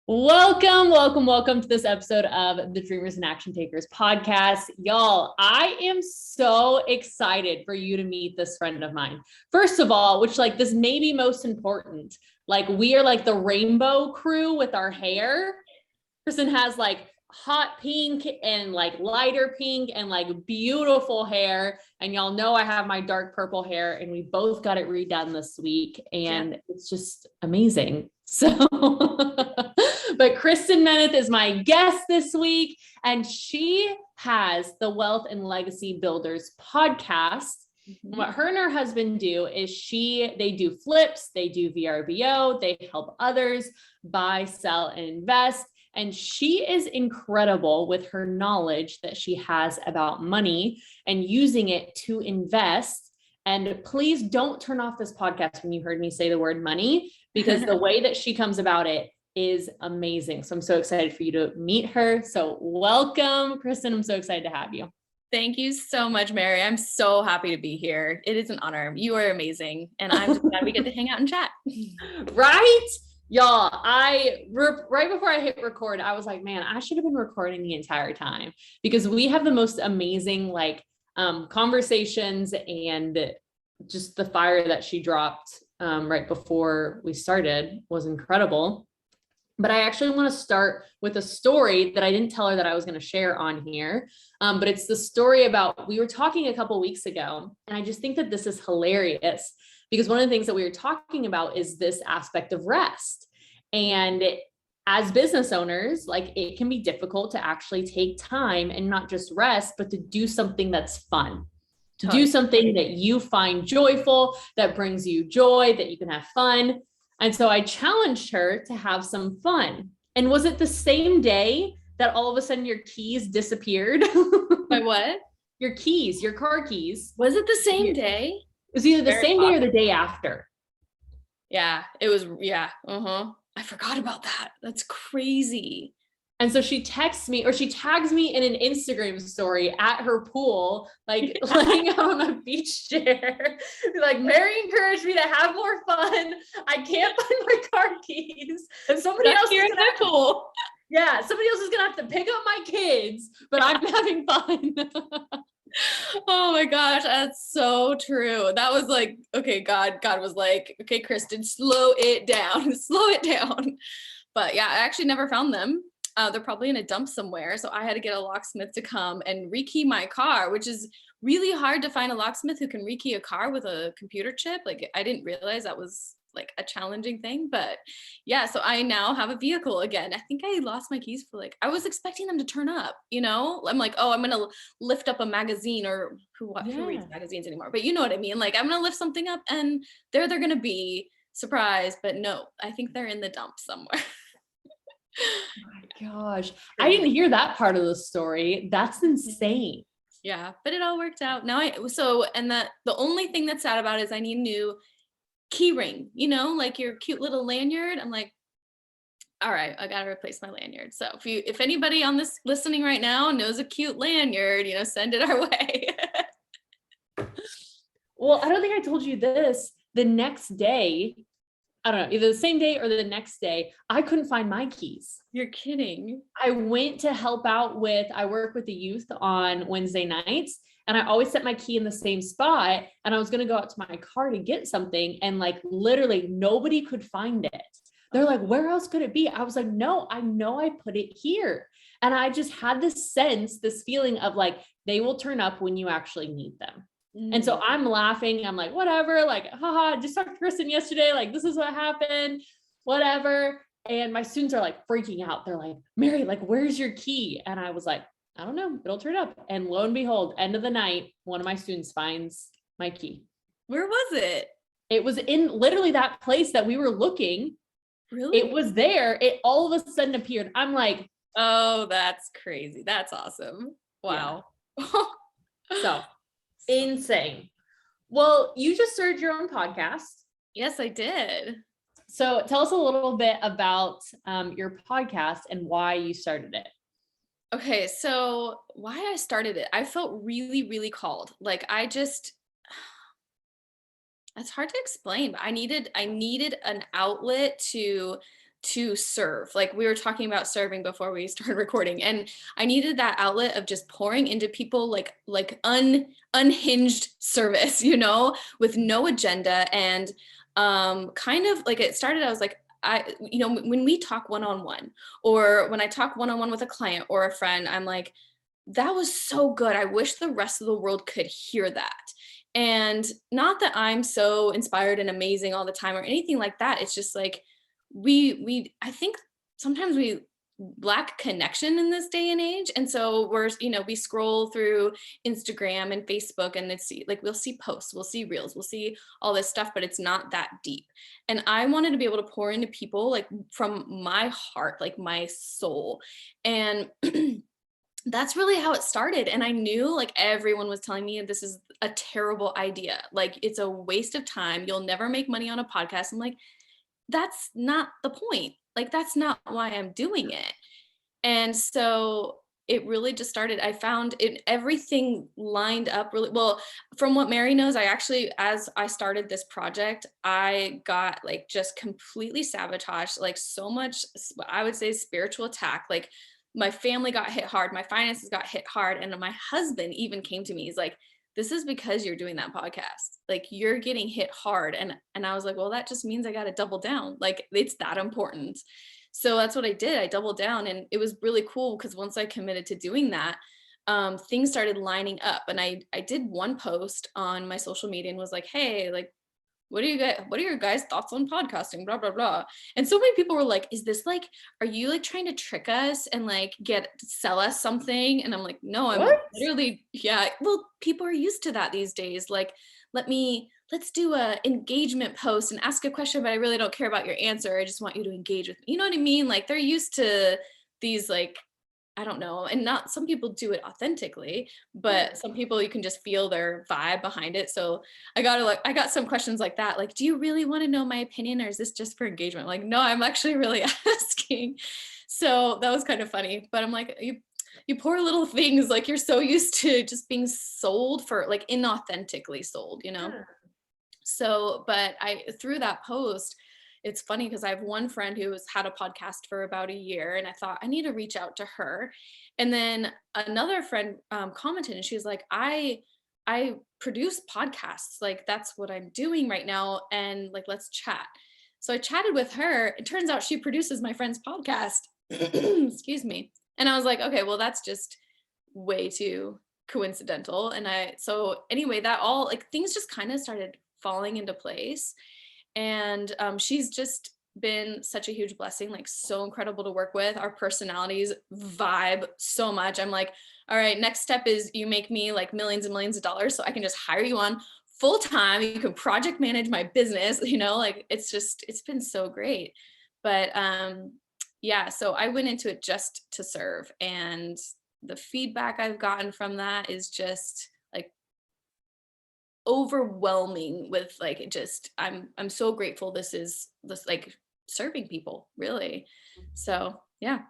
Welcome to this episode of the Dreamers and Action Takers podcast. Y'all, I am so excited for you to meet this friend of mine. First of all, which this may be most important, we are the rainbow crew with our hair. Kristen has hot pink and lighter pink and beautiful hair. And y'all know I have my dark purple hair and we both got it redone this week and it's just amazing. So, but Kristen Meneth is my guest this week and she has the Wealth and Legacy Builders podcast. Mm-hmm. What her and her husband do is they do flips, they do VRBO, they help others buy, sell, and invest. And she is incredible with her knowledge that she has about money and using it to invest. And please don't turn off this podcast when you heard me say the word money, because the way that she comes about it is amazing. So I'm so excited for you to meet her. So welcome, Kristen. I'm so excited to have you. Thank you so much, Mary. I'm so happy to be here. It is an honor. You are amazing. And I'm just glad we get to hang out and chat. Right? Y'all, right before I hit record, I was like, man, I should have been recording the entire time because we have the most amazing conversations, and just the fire that she dropped right before we started was incredible. But I actually want to start with a story that I didn't tell her that I was going to share on here. But it's the story about, we were talking a couple weeks ago, and I just think that this is hilarious because one of the things that we were talking about is this aspect of rest. And as business owners, it can be difficult to actually take time and not just rest, but to do something that's fun, to do something that you find joyful, that brings you joy, that you can have fun. And so I challenged her to have some fun. And was it the same day that all of a sudden your keys disappeared? My what? Your keys, your car keys. Was it the same day? It was either the same day or the day after. Yeah, it was. Yeah. I forgot about that. That's crazy. And so she texts me, or she tags me in an Instagram story at her pool, laying out on a beach chair. Mary encouraged me to have more fun. I can't find my car keys. And somebody else here in the pool. Yeah, somebody else is gonna have to pick up my kids, but I'm having fun. Oh my gosh, that's so true. That was okay, God was like, okay, Kristen, slow it down. But yeah, I actually never found them. They're probably in a dump somewhere. So I had to get a locksmith to come and rekey my car, which is really hard to find a locksmith who can rekey a car with a computer chip. I didn't realize that was a challenging thing, but yeah, so I now have a vehicle again. I think I lost my keys for I was expecting them to turn up, I'm like, oh, I'm going to lift up a magazine, or who reads magazines anymore? But you know what I mean? I'm going to lift something up and they're going to be surprised, but no, I think they're in the dump somewhere. Oh my gosh. I didn't hear that part of the story. That's insane. Yeah, but it all worked out. Now the only thing that's sad about it is I need a new key ring, your cute little lanyard. I'm like, all right, I got to replace my lanyard. So if anybody on this listening right now knows a cute lanyard, send it our way. Well, I don't think I told you this. The next day, I don't know, either the same day or the next day, I couldn't find my keys. You're kidding. I went to help out I work with the youth on Wednesday nights, and I always set my key in the same spot. And I was going to go out to my car to get something. And literally nobody could find it. They're like, where else could it be? I was like, no, I know I put it here. And I just had this feeling of they will turn up when you actually need them. And so I'm laughing. I'm like, whatever, haha, just talked to Kristen yesterday. This is what happened, whatever. And my students are freaking out. They're like, Mary, where's your key? And I was like, I don't know, it'll turn up. And lo and behold, end of the night, one of my students finds my key. Where was it? It was in literally that place that we were looking. Really? It was there. It all of a sudden appeared. I'm like, oh, that's crazy. That's awesome. Wow. Yeah. So insane. Well, you just started your own podcast. Yes, I did. So tell us a little bit about your podcast and why you started it. Okay, so why I started it, I felt really, really called. It's hard to explain, but I needed an outlet to to serve. Like we were talking about serving before we started recording, and I needed that outlet of just pouring into people, like unhinged service, you know, with no agenda. And kind of like it started, I was like, you know, when we talk one-on-one, or when I talk one-on-one with a client or a friend, I'm like, that was so good. I wish the rest of the world could hear that. And not that I'm so inspired and amazing all the time or anything like that. It's just like I think sometimes we lack connection in this day and age. And so we're, you know, we scroll through Instagram and Facebook, and it's like we'll see posts, we'll see reels, we'll see all this stuff, but it's not that deep. And I wanted to be able to pour into people like from my heart, like my soul. And that's really how it started. And I knew like everyone was telling me this is a terrible idea. Like it's a waste of time. You'll never make money on a podcast. I'm like, that's not the point. Like that's not why I'm doing it. And so it really just started. I found it, everything lined up really well. From what Mary knows, I actually, as I started this project, I got like just completely sabotaged, like so much, I would say, spiritual attack. Like my family got hit hard, my finances got hit hard. And my husband even came to me. He's like, this is because you're doing that podcast. Like you're getting hit hard. And I was like, well, that just means I got to double down. Like it's that important. So that's what I did. I doubled down, and it was really cool because once I committed to doing that, things started lining up. And I did one post on my social media and was like, hey, like, what are your guys' thoughts on podcasting? Blah, blah, blah. And so many people were like, is this like, are you like trying to trick us and like sell us something? And I'm like, no, I'm literally, yeah. Well, people are used to that these days. Like, let's do a engagement post and ask a question, but I really don't care about your answer. I just want you to engage with me. You know what I mean? Like they're used to these like, I don't know. And not, some people do it authentically, but some people you can just feel their vibe behind it. So I got some questions like that. Like, do you really want to know my opinion, or is this just for engagement? Like, no, I'm actually really asking. So that was kind of funny, but I'm like, you poor little things, like you're so used to just being sold for like inauthentically sold, you know? Yeah. So, but through that post, it's funny because I have one friend who has had a podcast for about a year, and I thought I need to reach out to her. And then another friend commented, and she was like, I produce podcasts. Like that's what I'm doing right now. And like, let's chat. So I chatted with her. It turns out she produces my friend's podcast. Excuse me. And I was like, okay, well, that's just way too coincidental. So anyway, that all like things just kind of started falling into place. And she's just been such a huge blessing, like so incredible to work with. Our personalities vibe so much. I'm like, all right, next step is you make me like millions and millions of dollars so I can just hire you on full time. You can project manage my business, you know, like it's been so great. But yeah, so I went into it just to serve. And the feedback I've gotten from that is just like overwhelming with like just I'm so grateful this like serving people, really. So yeah.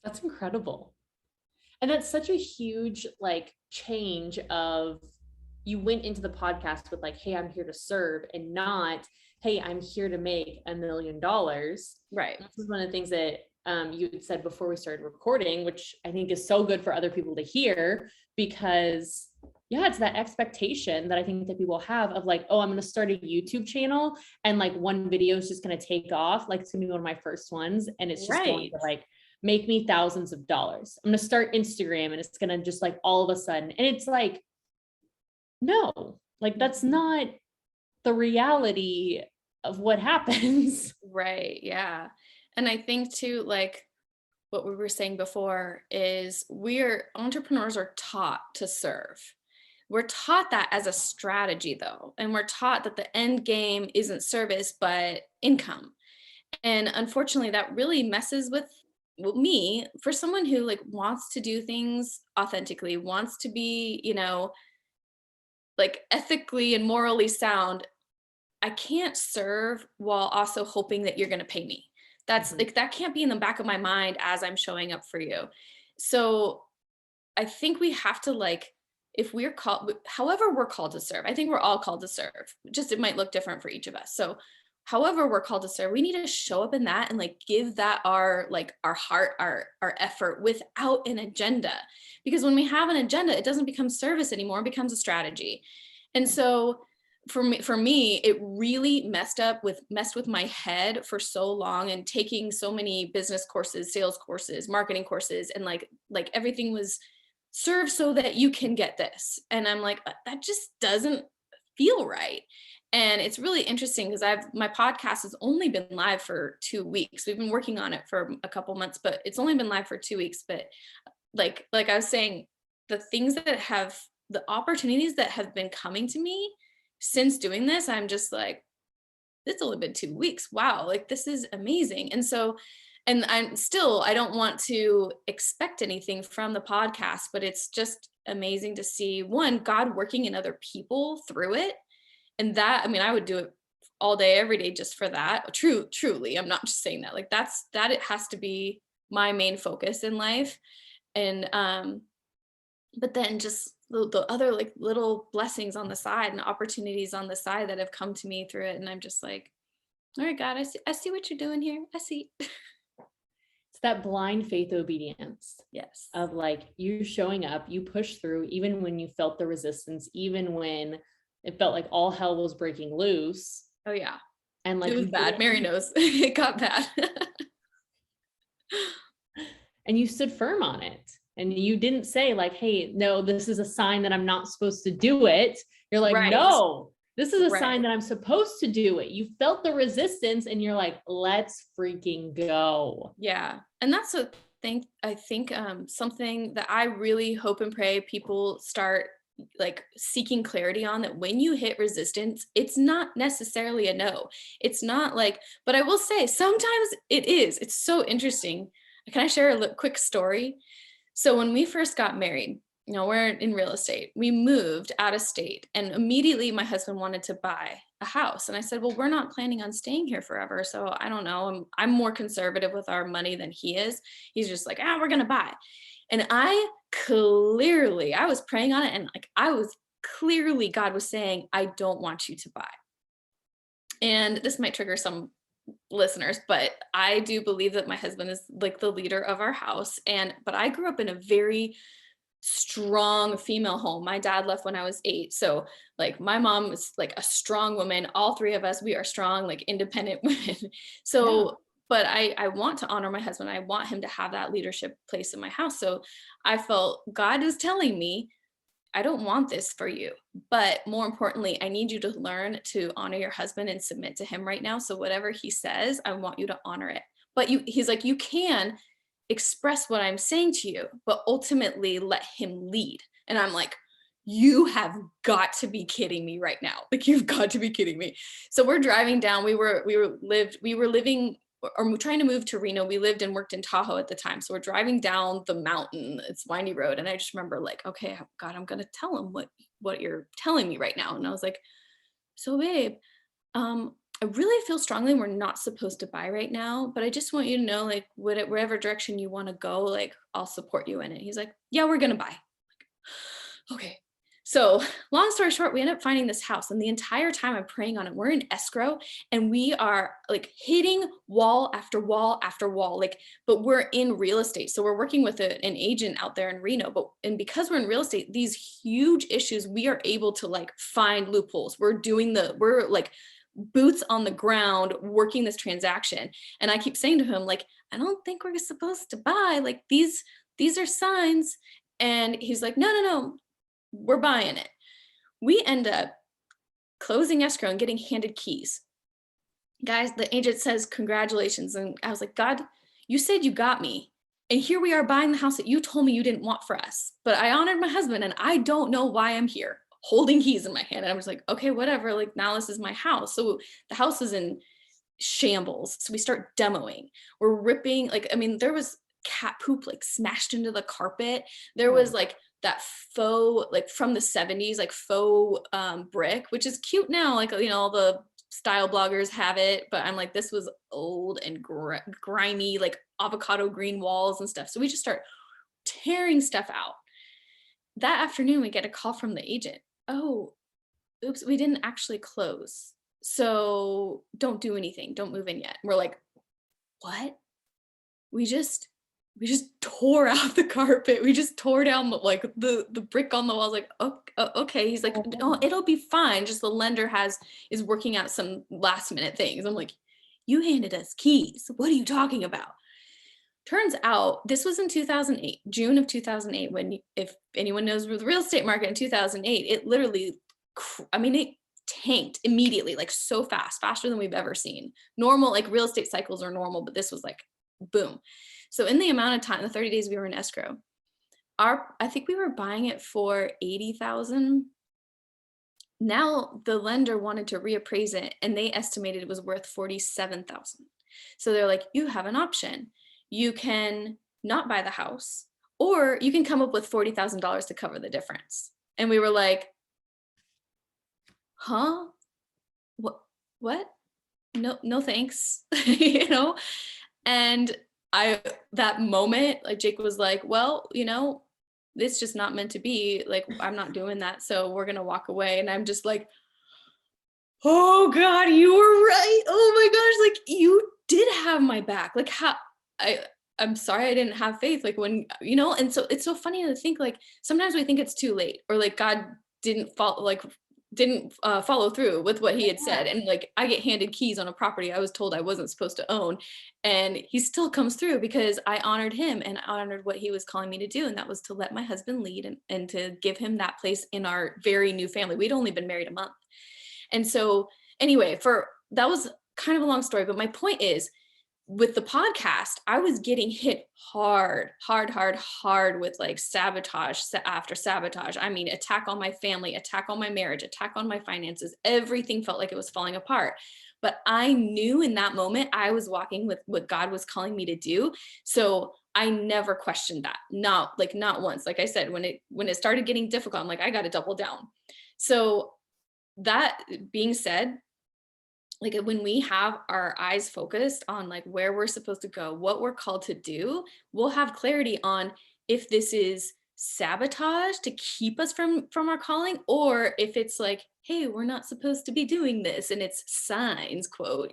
That's incredible. And that's such a huge like change of, you went into the podcast with like, hey, I'm here to serve, and not, hey, I'm here to make $1 million. Right. This is one of the things that you had said before we started recording, which I think is so good for other people to hear, because yeah, it's that expectation that I think that people have of like, oh, I'm going to start a YouTube channel and like one video is just going to take off. Like it's going to be one of my first ones. And it's just going to like make me thousands of dollars. I'm going to start Instagram and it's going to just like all of a sudden. And it's like, no, like that's not the reality of what happens. Right. Yeah. And I think too, like what we were saying before is entrepreneurs are taught to serve. We're taught that as a strategy though. And we're taught that the end game isn't service, but income. And unfortunately that really messes with me, for someone who like wants to do things authentically, wants to be, you know, like ethically and morally sound. I can't serve while also hoping that you're going to pay me. That's like, that can't be in the back of my mind as I'm showing up for you. So I think we have to like, if we're called, however we're called to serve, I think we're all called to serve, just it might look different for each of us. So however we're called to serve, we need to show up in that and like give that our heart, our effort without an agenda. Because when we have an agenda, it doesn't become service anymore, it becomes a strategy. And so for me, it really messed with my head for so long, and taking so many business courses, sales courses, marketing courses, and like everything was serve so that you can get this. And I'm like, that just doesn't feel right. And it's really interesting because my podcast has only been live for 2 weeks. We've been working on it for a couple months, but it's only been live for 2 weeks. But like I was saying, the opportunities that have been coming to me since doing this, I'm just like, it's only been 2 weeks. Wow. Like, this is amazing. And so, and I don't want to expect anything from the podcast, but it's just amazing to see, one, God working in other people through it. And that, I mean, I would do it all day, every day, just for that. Truly, I'm not just saying that. Like, that it has to be my main focus in life. And but then just the other like little blessings on the side and opportunities on the side that have come to me through it. And I'm just like, all right, God, I see what you're doing here. I see. It's that blind faith obedience. Yes. Of like, you showing up, you push through, even when you felt the resistance, even when it felt like all hell was breaking loose. Oh yeah. And like, it was bad. Mary knows. It got bad. And you stood firm on it. And you didn't say like, hey, no, this is a sign that I'm not supposed to do it. You're like, Right. no, this is a Right. sign that I'm supposed to do it. You felt the resistance and you're like, let's freaking go. Yeah. And that's what I think something that I really hope and pray people start like seeking clarity on, that when you hit resistance, it's not necessarily a no. It's not like, but I will say sometimes it is. It's so interesting. Can I share a quick story? So when we first got married, we're in real estate. We moved out of state, and immediately my husband wanted to buy a house. And I said, well, we're not planning on staying here forever. So I don't know. I'm more conservative with our money than he is. He's just like, we're going to buy. And I was praying on it. And like, God was saying, I don't want you to buy. And this might trigger some listeners, but I do believe that my husband is like the leader of our house. But I grew up in a very strong female home. My dad left when I was 8. So like my mom was like a strong woman. All 3 of us, we are strong, like independent women. So, yeah. But I want to honor my husband. I want him to have that leadership place in my house. So I felt God was telling me, I don't want this for you, but more importantly, I need you to learn to honor your husband and submit to him right now. So whatever he says, I want you to honor it. But he's like, you can express what I'm saying to you, but ultimately let him lead. And I'm like, you have got to be kidding me right now. Like, you've got to be kidding me. So we're driving down. We were living or trying to move to Reno. We lived and worked in Tahoe at the time. So we're driving down the mountain. It's windy road. And I just remember like, okay, God, I'm going to tell him what you're telling me right now. And I was like, so babe, I really feel strongly we're not supposed to buy right now, but I just want you to know, like, wherever direction you want to go, like, I'll support you in it. He's like, yeah, we're going to buy. Like, okay. So long story short, we end up finding this house, and the entire time I'm praying on it, we're in escrow, and we are like hitting wall after wall after wall, like, but we're in real estate. So we're working with an agent out there in Reno, and because we're in real estate, these huge issues, we are able to like find loopholes. We're like boots on the ground working this transaction. And I keep saying to him, like, I don't think we're supposed to buy, like, these are signs. And he's like, no, we're buying it. We end up closing escrow and getting handed keys. Guys, the agent says, congratulations. And I was like, God, you said you got me. And here we are buying the house that you told me you didn't want for us. But I honored my husband, and I don't know why I'm here holding keys in my hand. And I was like, okay, whatever. Like, now this is my house. So the house is in shambles. So we start demoing. We're ripping, like, I mean, there was cat poop like smashed into the carpet. There was like that faux, like from the 70s, like faux brick, which is cute now. Like, all the style bloggers have it, but I'm like, this was old and grimy, like avocado green walls and stuff. So we just start tearing stuff out. That afternoon, we get a call from the agent. Oh, oops, we didn't actually close. so don't do anything. Don't move in yet. And we're like, what? We just tore out the carpet. We just tore down the brick on the walls. Like, oh, okay. He's like, oh, it'll be fine. Just the lender is working out some last minute things. I'm like, you handed us keys. What are you talking about? Turns out this was in 2008, June of 2008, when, if anyone knows the real estate market in 2008, it literally, it tanked immediately, like so fast, faster than we've ever seen. Normal, like real estate cycles are normal, but this was like boom. So in the amount of time, the 30 days we were in escrow, I think we were buying it for 80,000. Now the lender wanted to reappraise it and they estimated it was worth 47,000. So they're like, you have an option. You can not buy the house, or you can come up with $40,000 to cover the difference. And we were like, huh? What? No, thanks. And that moment, like Jake was like, well, it's just not meant to be. Like, I'm not doing that. So we're going to walk away. And I'm just like, oh God, you were right. Oh my gosh. Like, you did have my back. Like, I'm sorry I didn't have faith. Like, when, and so it's so funny to think, like, sometimes we think it's too late, or like God didn't follow through with what he had said. And like, I get handed keys on a property I was told I wasn't supposed to own, and he still comes through because I honored him and honored what he was calling me to do. And that was to let my husband lead and to give him that place in our very new family. We'd only been married a month. And so anyway, that was kind of a long story, but my point is, with the podcast, I was getting hit hard with like sabotage after sabotage. I mean, attack on my family, attack on my marriage, attack on my finances. Everything felt like it was falling apart. But I knew in that moment I was walking with what God was calling me to do. So I never questioned that. Not once. Like I said, when it started getting difficult, I'm like, I got to double down. So that being said, like, when we have our eyes focused on like where we're supposed to go, what we're called to do, we'll have clarity on if this is sabotage to keep us from our calling, or if it's like, hey, we're not supposed to be doing this, and it's signs, quote,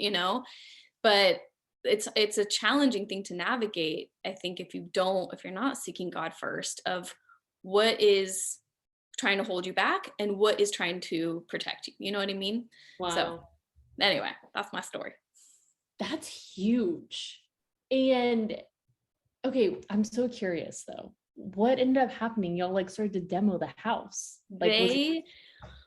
but it's a challenging thing to navigate. I think if you're not seeking God first, of what is trying to hold you back and what is trying to protect you. You know what I mean? Wow. So anyway, that's my story. That's huge. And okay, I'm so curious though. What ended up happening? Y'all like started to demo the house. Like,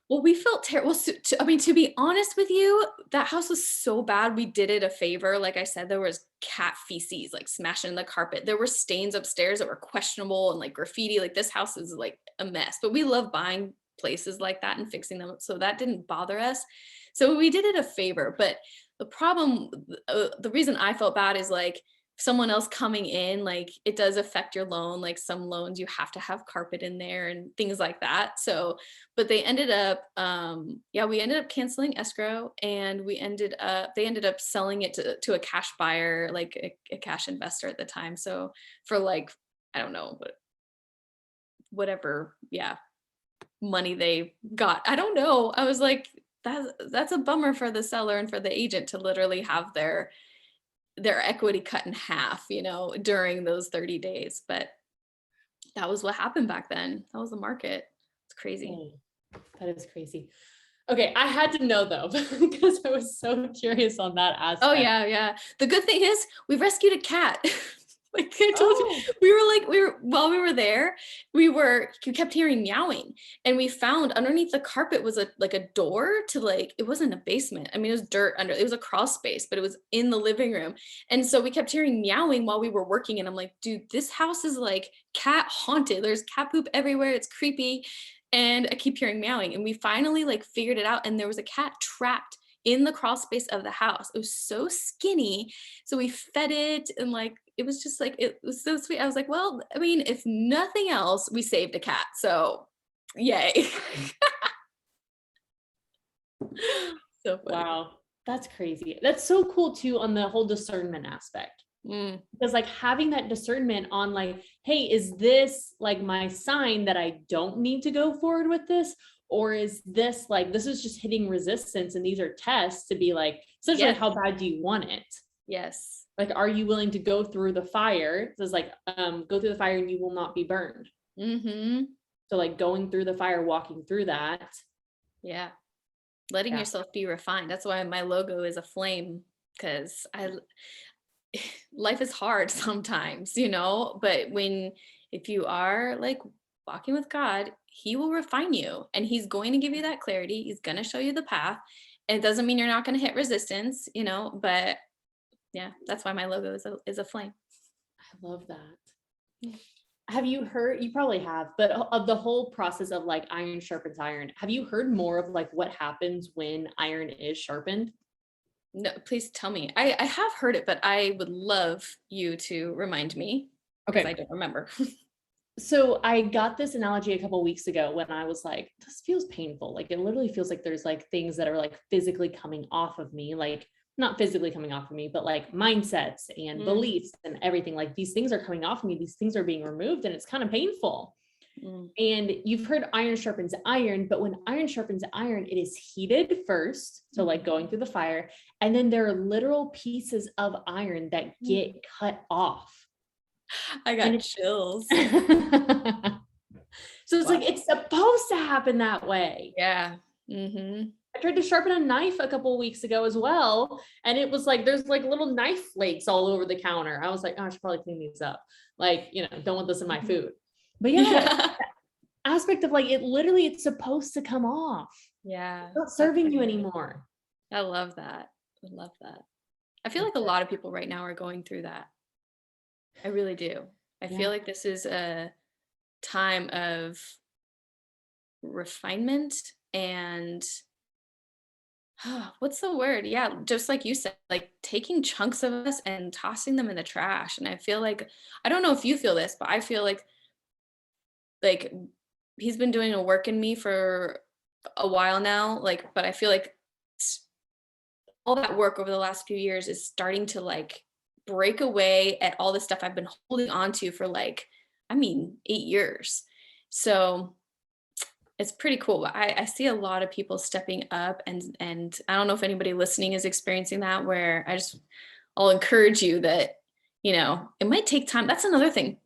we felt terrible. To be honest with you, that house was so bad. We did it a favor. Like I said, there was cat feces like smashing in the carpet. There were stains upstairs that were questionable and like graffiti. Like, this house is like a mess, but we love buying places like that and fixing them. So that didn't bother us. So we did it a favor. But the problem, the reason I felt bad is like, someone else coming in, like, it does affect your loan. Like, some loans you have to have carpet in there and things like that. So, but they ended up, we ended up canceling escrow, and they ended up selling it to a cash buyer, like a cash investor at the time. So for like, I don't know, whatever, money they got. I don't know. I was like, that's a bummer for the seller and for the agent to literally have their equity cut in half, during those 30 days. But that was what happened back then. That was the market. It's crazy. That is crazy. Okay, I had to know though, because I was so curious on that aspect. Oh yeah. The good thing is we rescued a cat. Like I told you, while we were there, we kept hearing meowing, and we found underneath the carpet was a door to, like, it wasn't a basement. I mean, it was dirt under, it was a crawl space, but it was in the living room. And so we kept hearing meowing while we were working. And I'm like, dude, this house is like cat haunted. There's cat poop everywhere. It's creepy. And I keep hearing meowing. And we finally like figured it out. And there was a cat trapped in the crawl space of the house. It was so skinny. So we fed it, and like, it was just like, it was so sweet. I was like, well, I mean, if nothing else, we saved a cat. So yay. So funny. Wow. That's crazy. That's so cool too, on the whole discernment aspect. Because like having that discernment on like, hey, is this like my sign that I don't need to go forward with this? Or is this like, this is just hitting resistance and these are tests to be like, essentially, Yes. how bad do you want it? Yes. Like, are you willing to go through the fire? It says like, go through the fire and you will not be burned. Mm-hmm. So like going through the fire, walking through that. Yeah. Letting Yeah. yourself be refined. That's why my logo is a flame, because life is hard sometimes, you know, but if you are like walking with God, he will refine you and he's going to give you that clarity. He's going to show you the path. And it doesn't mean you're not going to hit resistance, you know, but yeah, that's why my logo is a flame. I love that. Have you heard, you probably have, but of the whole process of like iron sharpens iron, have you heard more of like what happens when iron is sharpened? No, please tell me. I have heard it, but I would love you to remind me because I don't remember. So I got this analogy a couple weeks ago when I was like, this feels painful. Like it literally feels like there's like things that are like physically coming off of me, like not physically coming off of me, but like mindsets and beliefs and everything. Like these things are coming off of me. These things are being removed and it's kind of painful. And you've heard iron sharpens iron, but when iron sharpens iron, it is heated first. So like going through the fire, and then there are literal pieces of iron that get cut off. I got chills. So it's like, it's supposed to happen that way. Yeah. Mm-hmm. I tried to sharpen a knife a couple of weeks ago as well. And it was like, there's like little knife flakes all over the counter. I was like, oh, I should probably clean these up. Like, you know, don't want this in my food. But yeah, aspect of like, it's supposed to come off. Yeah. It's not serving you anymore. I love that. I love that. I feel like a lot of people right now are going through that. I really do. I feel like this is a time of refinement and what's the word? Yeah, just like you said, like taking chunks of us and tossing them in the trash. And I feel like, I don't know if you feel this, but I feel like he's been doing a work in me for a while now. Like, but I feel like all that work over the last few years is starting to like break away at all the stuff I've been holding on to for like, 8 years. So it's pretty cool. I see a lot of people stepping up and I don't know if anybody listening is experiencing that, where I'll encourage you that, you know, it might take time. That's another thing.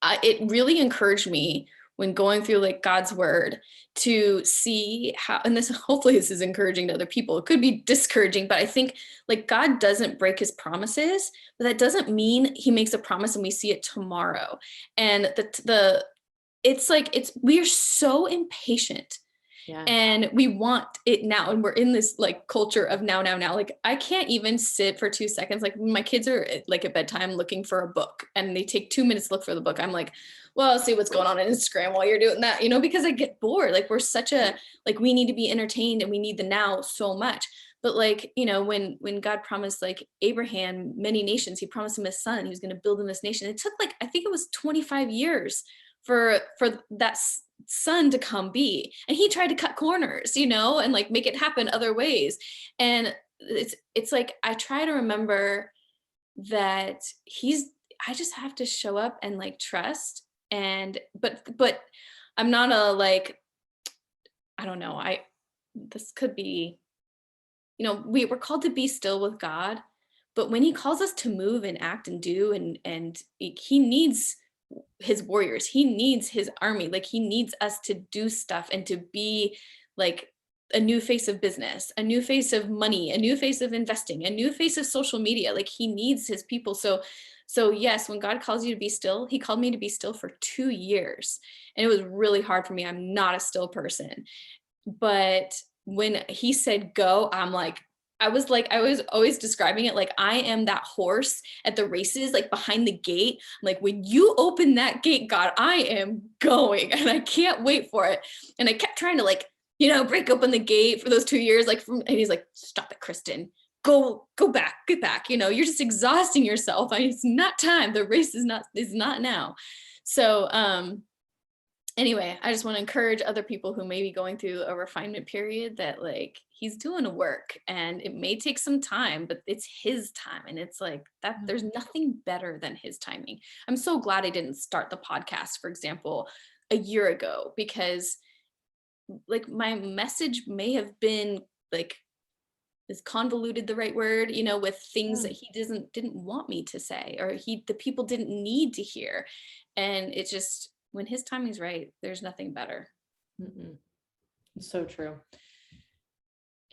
It really encouraged me when going through like God's word to see how, and hopefully this is encouraging to other people. It could be discouraging, but I think like God doesn't break his promises, but that doesn't mean he makes a promise and we see it tomorrow. And we are so impatient. Yeah. And we want it now. And we're in this like culture of now. Like I can't even sit for 2 seconds. Like my kids are like at bedtime looking for a book and they take 2 minutes to look for the book. I'm like, well, I'll see what's going on Instagram while you're doing that, you know, because I get bored. Like we're we need to be entertained and we need the now so much. But like, you know, when God promised like Abraham many nations, he promised him his son, he was going to build him this nation. It took like, I think it was 25 years for that son to come be, and he tried to cut corners, you know, and like make it happen other ways. And it's like I try to remember that I just have to show up and like trust. And but I'm not a like, I don't know, this could be, you know, we're called to be still with God, but when he calls us to move and act and do and he needs his warriors, he needs his army, like he needs us to do stuff and to be like a new face of business, a new face of money, a new face of investing, a new face of social media. Like he needs his people. So yes, when God calls you to be still, he called me to be still for 2 years, and it was really hard for me. I'm not a still person, but when he said go, I was always describing it like I am that horse at the races, like behind the gate. I'm like, when you open that gate, God, I am going and I can't wait for it. And I kept trying to like, you know, break open the gate for those 2 years. And he's like, stop it, Kristen, go back, get back. You know, you're just exhausting yourself. It's not time. The race is not now. So, anyway, I just want to encourage other people who may be going through a refinement period that like he's doing a work and it may take some time, but it's his time. And it's like that there's nothing better than his timing. I'm so glad I didn't start the podcast, for example, a year ago, because like my message may have been like, is convoluted the right word, with things that he didn't want me to say, or the people didn't need to hear. And it just, when his timing's right, there's nothing better. Mm-mm. So true.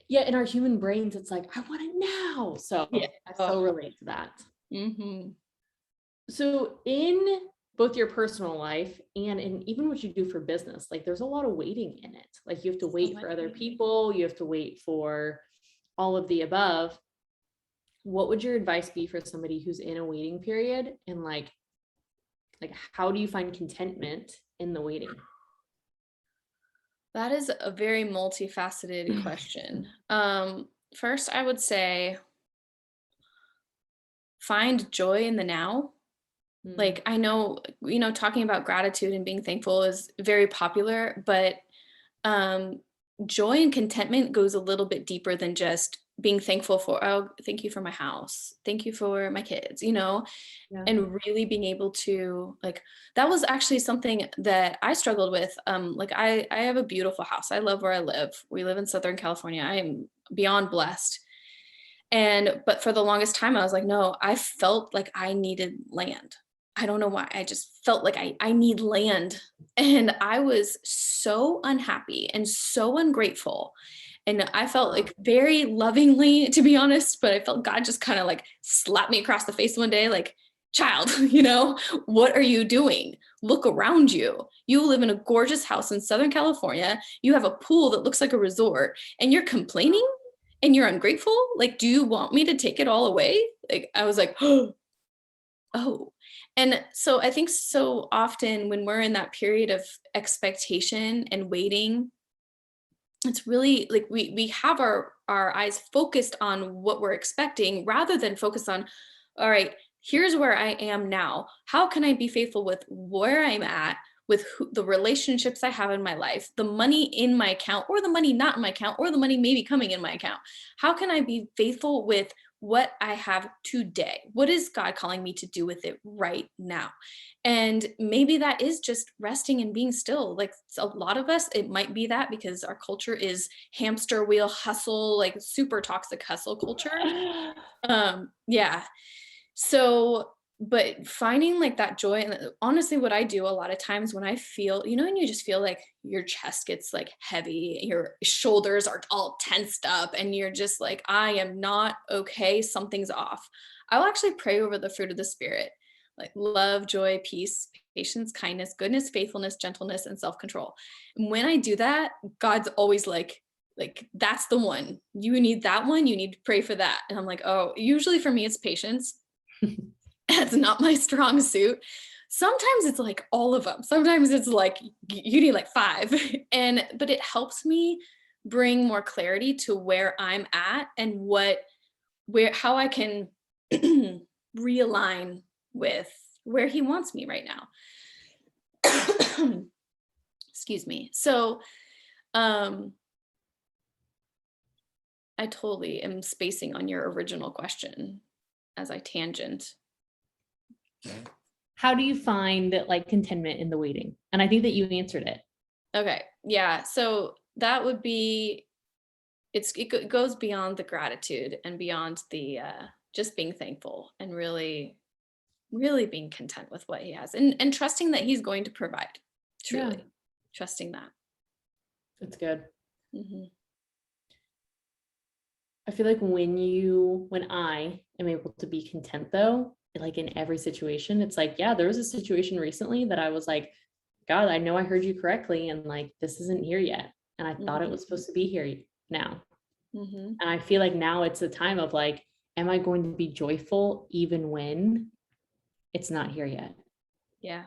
Yeah, in our human brains, it's like, I want it now. So Yeah. I so relate to that. Mm-hmm. So in both your personal life and in even what you do for business, like there's a lot of waiting in it. Like you have to wait for other people, you have to wait for all of the above. What would your advice be for somebody who's in a waiting period, and like how do you find contentment in the waiting? That is a very multifaceted question. First, I would say find joy in the now. Like, I know, talking about gratitude and being thankful is very popular, but joy and contentment goes a little bit deeper than just being thankful for, oh, thank you for my house, thank you for my kids, and really being able to, like, that was actually something that I struggled with. Like I have a beautiful house. I love where I live. We live in Southern California. I am beyond blessed. But for the longest time, I was like, no, I felt like I needed land. I don't know why. I just felt like I need land. And I was so unhappy and so ungrateful. And I felt like very lovingly, to be honest, but I felt God just kind of like slapped me across the face one day, like, child, what are you doing? Look around you. You live in a gorgeous house in Southern California. You have a pool that looks like a resort, and you're complaining and you're ungrateful. Like, do you want me to take it all away? Like, I was like, oh. And so I think so often when we're in that period of expectation and waiting, it's really like we have our eyes focused on what we're expecting rather than focus on, all right, here's where I am now. How can I be faithful with where I'm at, with the relationships I have in my life, the money in my account, or the money not in my account, or the money maybe coming in my account? How can I be faithful with what I have today? What is God calling me to do with it right now? And maybe that is just resting and being still. Like a lot of us, it might be that because our culture is hamster wheel hustle, like super toxic hustle culture. Yeah. So, but finding like that joy, and honestly, what I do a lot of times when I feel, and you just feel like your chest gets like heavy, your shoulders are all tensed up, and you're just like, I am not okay, something's off. I'll actually pray over the fruit of the Spirit, like love, joy, peace, patience, kindness, goodness, faithfulness, gentleness, and self-control. And when I do that, God's always like, that's the one. You need that one. You need to pray for that. And I'm like, oh, usually for me, it's patience. That's not my strong suit. Sometimes it's like all of them. Sometimes it's like you need like 5. But it helps me bring more clarity to where I'm at and how I can realign with where he wants me right now. Excuse me. So, I totally am spacing on your original question as I tangent. How do you find like contentment in the waiting? And I think that you answered it. Okay. Yeah. So that would be, it goes beyond the gratitude and beyond the just being thankful and really, really being content with what he has, and trusting that he's going to provide. Truly trusting that. It's good. Mm-hmm. I feel like when I am able to be content though, like in every situation, it's like, yeah, there was a situation recently that I was like, God, I know I heard you correctly. And like, this isn't here yet. And I thought it was supposed to be here now. Mm-hmm. And I feel like now it's a time of like, am I going to be joyful even when it's not here yet? Yeah.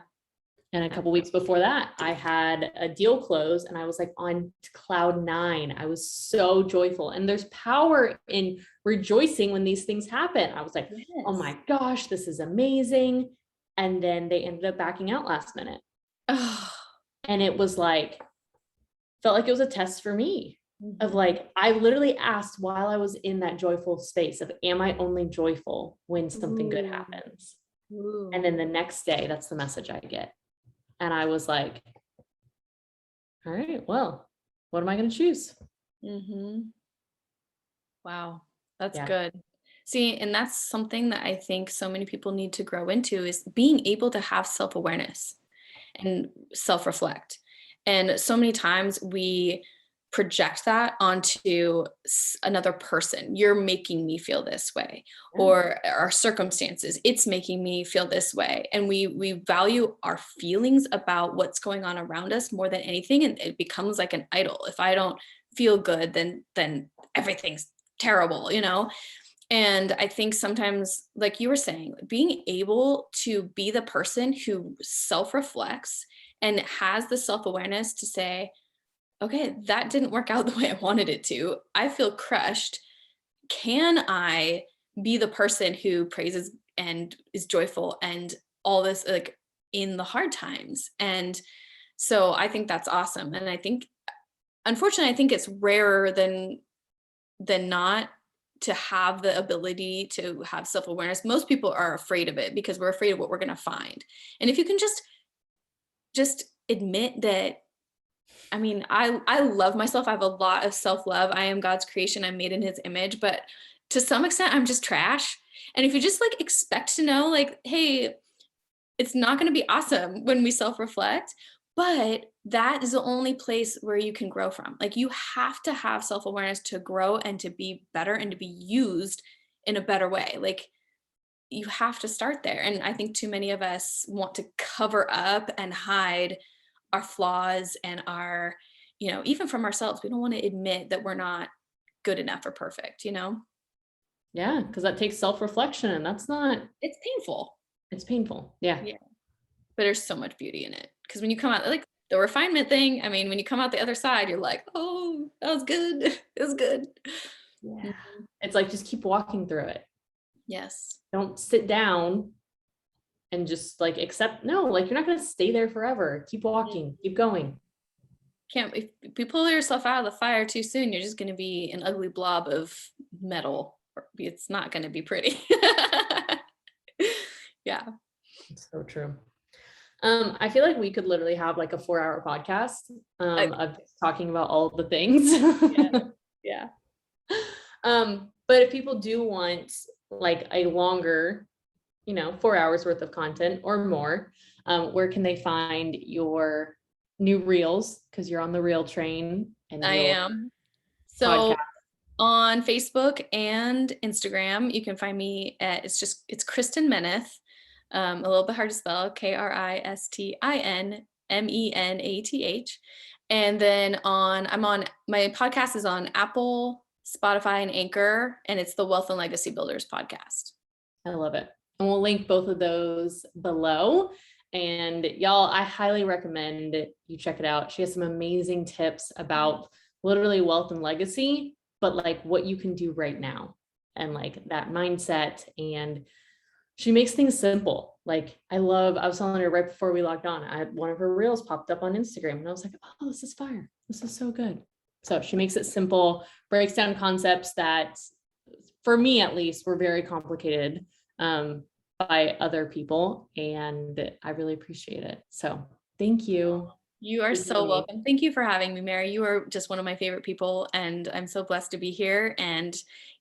And a couple weeks before that, I had a deal close and I was like on cloud 9. I was so joyful. And there's power in rejoicing when these things happen. I was like, oh my gosh, this is amazing. And then they ended up backing out last minute. And it was like, felt like it was a test for me of like, I literally asked while I was in that joyful space of, am I only joyful when something good happens? And then the next day, that's the message I get. And I was like, all right, well, what am I going to choose? Mm-hmm. Wow. That's Yeah. good. See, and that's something that I think so many people need to grow into is being able to have self-awareness and self-reflect. And so many times we project that onto another person. You're making me feel this way, or our circumstances, it's making me feel this way. And we value our feelings about what's going on around us more than anything. And it becomes like an idol. If I don't feel good, then everything's terrible, you know? And I think sometimes, like you were saying, being able to be the person who self-reflects and has the self-awareness to say, okay, that didn't work out the way I wanted it to. I feel crushed. Can I be the person who praises and is joyful and all this, like, in the hard times? And so I think that's awesome. And I think, unfortunately, I think it's rarer than not to have the ability to have self-awareness. Most people are afraid of it because we're afraid of what we're going to find. And if you can just admit that, I mean, I love myself. I have a lot of self-love. I am God's creation. I'm made in his image, but to some extent I'm just trash. And if you just like expect to know, like, hey, it's not going to be awesome when we self-reflect, but that is the only place where you can grow from. Like, you have to have self-awareness to grow and to be better and to be used in a better way. Like, you have to start there. And I think too many of us want to cover up and hide our flaws and our, even from ourselves. We don't want to admit that we're not good enough or perfect, Yeah. Cause that takes self-reflection, and that's not, it's painful. it's painful. Yeah. But there's so much beauty in it. Because when you come out, like the refinement thing, I mean, when you come out the other side, you're like, oh, that was good. It was good. Yeah. It's like, just keep walking through it. Yes. Don't sit down and just like accept, no, like you're not going to stay there forever. Keep walking, keep going. If you pull yourself out of the fire too soon, you're just going to be an ugly blob of metal. It's not going to be pretty. Yeah. It's so true. I feel like we could literally have like a 4-hour podcast of talking about all the things. Yeah. But if people do want like a longer, 4 hours worth of content or more, where can they find your new reels? Because you're on the reel train. And I am. So on Facebook and Instagram, you can find me at, it's Kristen Meneth. A little bit hard to spell, KristinMenath. And then my podcast is on Apple, Spotify, and Anchor, and it's the Wealth and Legacy Builders podcast. I love it. And we'll link both of those below. And y'all, I highly recommend you check it out. She has some amazing tips about literally wealth and legacy, but like what you can do right now and like that mindset. And she makes things simple. Like I was telling her right before we logged on, one of her reels popped up on Instagram and I was like, oh, this is fire. This is so good. So she makes it simple, breaks down concepts that for me, at least, were very complicated by other people. And I really appreciate it. So thank you. You are so welcome. Thank you for having me, Mary. You are just one of my favorite people, and I'm so blessed to be here. And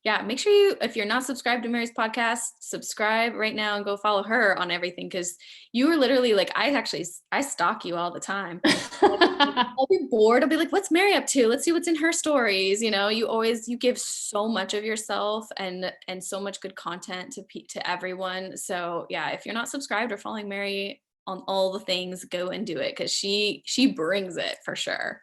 yeah, make sure if you're not subscribed to Mary's podcast, subscribe right now and go follow her on everything. Cause you are literally like, I stalk you all the time. I'll be bored. I'll be like, what's Mary up to? Let's see what's in her stories. You give so much of yourself and so much good content to everyone. So yeah, if you're not subscribed or following Mary on all the things, go and do it. Cause she brings it for sure.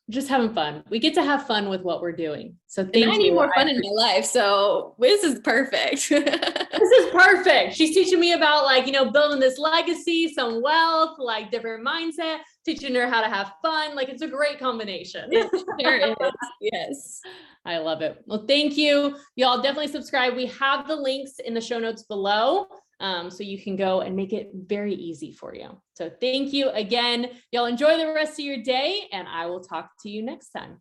Just having fun. We get to have fun with what we're doing. So thank you. I need more fun in my life. So this is perfect. This is perfect. She's teaching me about building this legacy, some wealth, like different mindset, teaching her how to have fun. Like it's a great combination. It sure is. Yes. I love it. Well, thank you. Y'all definitely subscribe. We have the links in the show notes below. So you can go and make it very easy for you. So thank you again. Y'all enjoy the rest of your day, and I will talk to you next time.